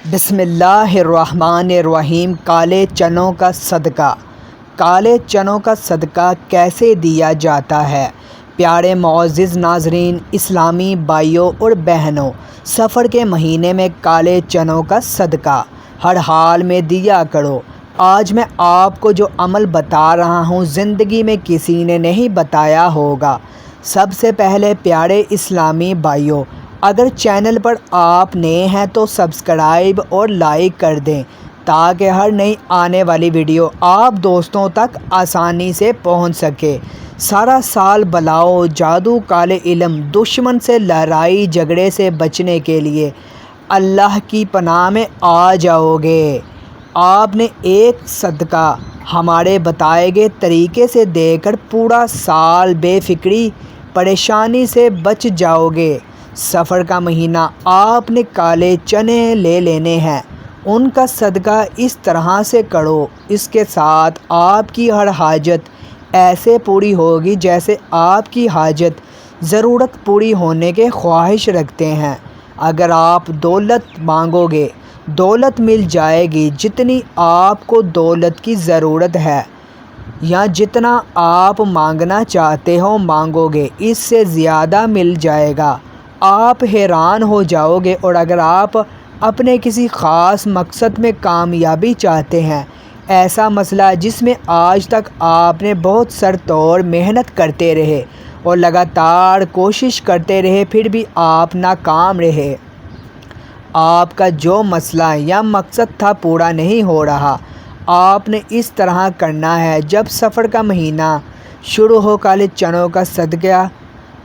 بسم اللہ الرحمن الرحیم۔ کالے چنوں کا صدقہ۔ کالے چنوں کا صدقہ کیسے دیا جاتا ہے؟ پیارے معزز ناظرین، اسلامی بھائیوں اور بہنوں، سفر کے مہینے میں کالے چنوں کا صدقہ ہر حال میں دیا کرو۔ آج میں آپ کو جو عمل بتا رہا ہوں زندگی میں کسی نے نہیں بتایا ہوگا۔ سب سے پہلے پیارے اسلامی بھائیوں، اگر چینل پر آپ نئے ہیں تو سبسکرائب اور لائک کر دیں تاکہ ہر نئی آنے والی ویڈیو آپ دوستوں تک آسانی سے پہنچ سکے۔ سارا سال بلاؤ، جادو، کالے علم، دشمن سے لڑائی جھگڑے سے بچنے کے لیے اللہ کی پناہ میں آ جاؤ گے۔ آپ نے ایک صدقہ ہمارے بتائے گئے طریقے سے دے کر پورا سال بے فکری پریشانی سے بچ جاؤ گے۔ سفر کا مہینہ آپ نے کالے چنے لے لینے ہیں، ان کا صدقہ اس طرح سے کرو، اس کے ساتھ آپ کی ہر حاجت ایسے پوری ہوگی جیسے آپ کی حاجت ضرورت پوری ہونے کے خواہش رکھتے ہیں۔ اگر آپ دولت مانگو گے، دولت مل جائے گی۔ جتنی آپ کو دولت کی ضرورت ہے یا جتنا آپ مانگنا چاہتے ہو مانگو گے، اس سے زیادہ مل جائے گا۔ آپ حیران ہو جاؤ گے۔ اور اگر آپ اپنے کسی خاص مقصد میں کامیابی چاہتے ہیں، ایسا مسئلہ جس میں آج تک آپ نے بہت سر توڑ محنت کرتے رہے اور لگاتار کوشش کرتے رہے پھر بھی آپ ناکام رہے، آپ کا جو مسئلہ یا مقصد تھا پورا نہیں ہو رہا، آپ نے اس طرح کرنا ہے۔ جب سفر کا مہینہ شروع ہو، کالے چنوں کا صدقہ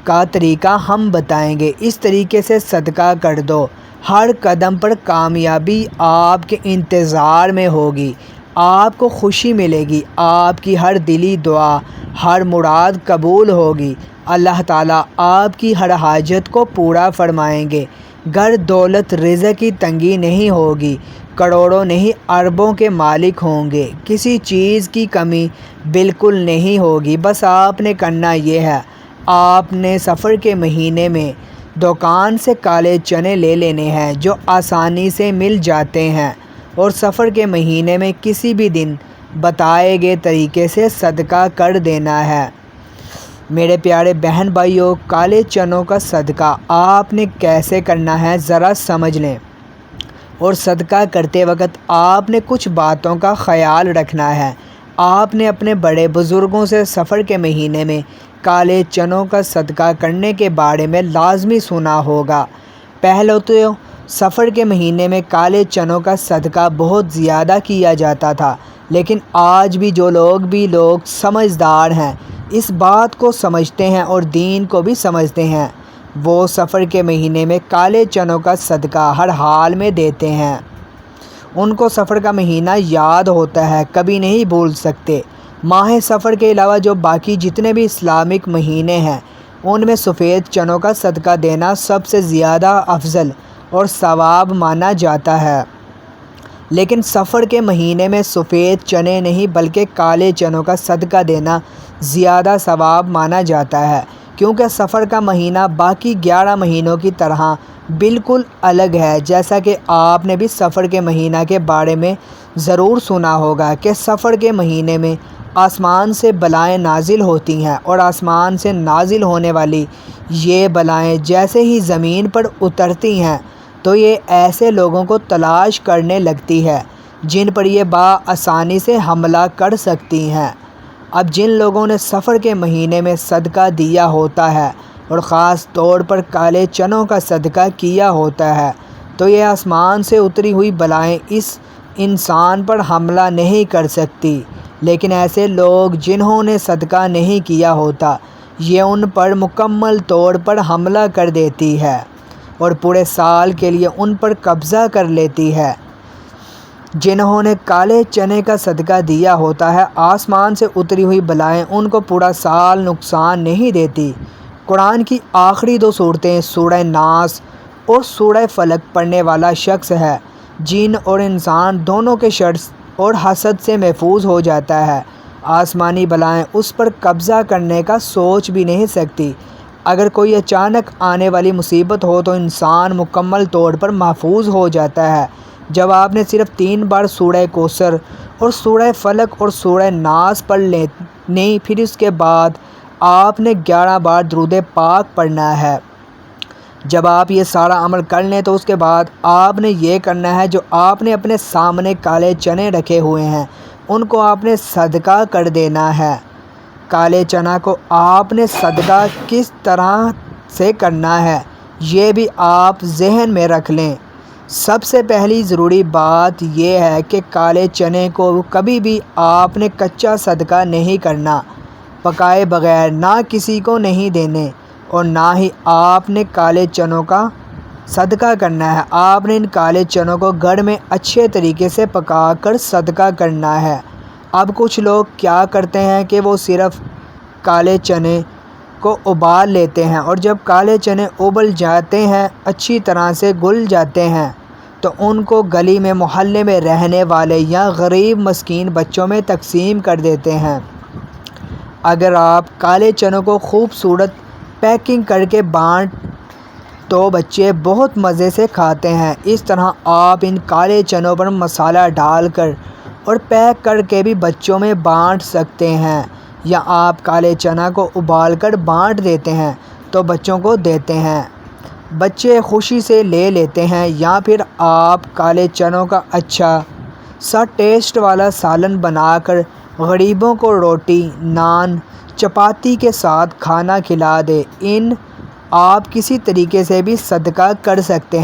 کا طریقہ ہم بتائیں گے، اس طریقے سے صدقہ کر دو۔ ہر قدم پر کامیابی آپ کے انتظار میں ہوگی، آپ کو خوشی ملے گی، آپ کی ہر دلی دعا، ہر مراد قبول ہوگی۔ اللہ تعالیٰ آپ کی ہر حاجت کو پورا فرمائیں گے۔ گھر دولت رزق کی تنگی نہیں ہوگی، کروڑوں نہیں اربوں کے مالک ہوں گے، کسی چیز کی کمی بالکل نہیں ہوگی۔ بس آپ نے کرنا یہ ہے، آپ نے سفر کے مہینے میں دکان سے کالے چنے لے لینے ہیں جو آسانی سے مل جاتے ہیں، اور سفر کے مہینے میں کسی بھی دن بتائے گئے طریقے سے صدقہ کر دینا ہے۔ میرے پیارے بہن بھائیوں، کالے چنوں کا صدقہ آپ نے کیسے کرنا ہے ذرا سمجھ لیں۔ اور صدقہ کرتے وقت آپ نے کچھ باتوں کا خیال رکھنا ہے۔ آپ نے اپنے بڑے بزرگوں سے سفر کے مہینے میں کالے چنوں کا صدقہ کرنے کے بارے میں لازمی سنا ہوگا۔ پہلے تو سفر کے مہینے میں کالے چنوں کا صدقہ بہت زیادہ کیا جاتا تھا، لیکن آج بھی جو لوگ سمجھدار ہیں، اس بات کو سمجھتے ہیں اور دین کو بھی سمجھتے ہیں، وہ سفر کے مہینے میں کالے چنوں کا صدقہ ہر حال میں دیتے ہیں۔ ان کو سفر کا مہینہ یاد ہوتا ہے، کبھی نہیں بھول سکتے۔ ماہ سفر کے علاوہ جو باقی جتنے بھی اسلامک مہینے ہیں، ان میں سفید چنوں کا صدقہ دینا سب سے زیادہ افضل اور ثواب مانا جاتا ہے، لیکن سفر کے مہینے میں سفید چنے نہیں بلکہ کالے چنوں کا صدقہ دینا زیادہ ثواب مانا جاتا ہے، کیونکہ سفر کا مہینہ باقی 11 مہینوں کی طرح بالکل الگ ہے۔ جیسا کہ آپ نے بھی سفر کے مہینہ کے بارے میں ضرور سنا ہوگا کہ سفر کے مہینے میں آسمان سے بلائیں نازل ہوتی ہیں، اور آسمان سے نازل ہونے والی یہ بلائیں جیسے ہی زمین پر اترتی ہیں تو یہ ایسے لوگوں کو تلاش کرنے لگتی ہے جن پر یہ بآسانی سے حملہ کر سکتی ہیں۔ اب جن لوگوں نے سفر کے مہینے میں صدقہ دیا ہوتا ہے اور خاص طور پر کالے چنوں کا صدقہ کیا ہوتا ہے تو یہ آسمان سے اتری ہوئی بلائیں اس انسان پر حملہ نہیں کر سکتی، لیکن ایسے لوگ جنہوں نے صدقہ نہیں کیا ہوتا یہ ان پر مکمل طور پر حملہ کر دیتی ہے اور پورے سال کے لیے ان پر قبضہ کر لیتی ہے۔ جنہوں نے کالے چنے کا صدقہ دیا ہوتا ہے، آسمان سے اتری ہوئی بلائیں ان کو پورا سال نقصان نہیں دیتی۔ قرآن کی آخری 2 صورتیں سورہ ناس اور سورہ فلق پڑھنے والا شخص ہے، جن اور انسان دونوں کے شر اور حسد سے محفوظ ہو جاتا ہے۔ آسمانی بلائیں اس پر قبضہ کرنے کا سوچ بھی نہیں سکتی۔ اگر کوئی اچانک آنے والی مصیبت ہو تو انسان مکمل طور پر محفوظ ہو جاتا ہے۔ جب آپ نے صرف 3 بار سورہ کوثر اور سورہ فلق اور سورہ ناس پڑھ لینی، پھر اس کے بعد آپ نے 11 بار درود پاک پڑھنا ہے۔ جب آپ یہ سارا عمل کر لیں تو اس کے بعد آپ نے یہ کرنا ہے، جو آپ نے اپنے سامنے کالے چنے رکھے ہوئے ہیں ان کو آپ نے صدقہ کر دینا ہے۔ کالے چنا کو آپ نے صدقہ کس طرح سے کرنا ہے یہ بھی آپ ذہن میں رکھ لیں۔ سب سے پہلی ضروری بات یہ ہے کہ کالے چنے کو کبھی بھی آپ نے کچا صدقہ نہیں کرنا، پکائے بغیر نہ کسی کو نہیں دینے، اور نہ ہی آپ نے کالے چنوں کا صدقہ کرنا ہے۔ آپ نے ان کالے چنوں کو گھر میں اچھے طریقے سے پکا کر صدقہ کرنا ہے۔ اب کچھ لوگ کیا کرتے ہیں کہ وہ صرف کالے چنے کو ابال لیتے ہیں، اور جب کالے چنے ابل جاتے ہیں، اچھی طرح سے گل جاتے ہیں، تو ان کو گلی میں محلے میں رہنے والے یا غریب مسکین بچوں میں تقسیم کر دیتے ہیں۔ اگر آپ کالے چنوں کو خوبصورت پیکنگ کر کے بانٹ تو بچے بہت مزے سے کھاتے ہیں۔ اس طرح آپ ان کالے چنوں پر مسالہ ڈال کر اور پیک کر کے بھی بچوں میں بانٹ سکتے ہیں، یا آپ کالے چنا کو ابال کر بانٹ دیتے ہیں تو بچوں کو دیتے ہیں، بچے خوشی سے لے لیتے ہیں۔ یا پھر آپ کالے چنوں کا اچھا سا ٹیسٹ والا سالن بنا کر غریبوں کو روٹی، نان، چپاتی کے ساتھ کھانا کھلا دیں۔ آپ کسی طریقے سے بھی صدقہ کر سکتے ہیں۔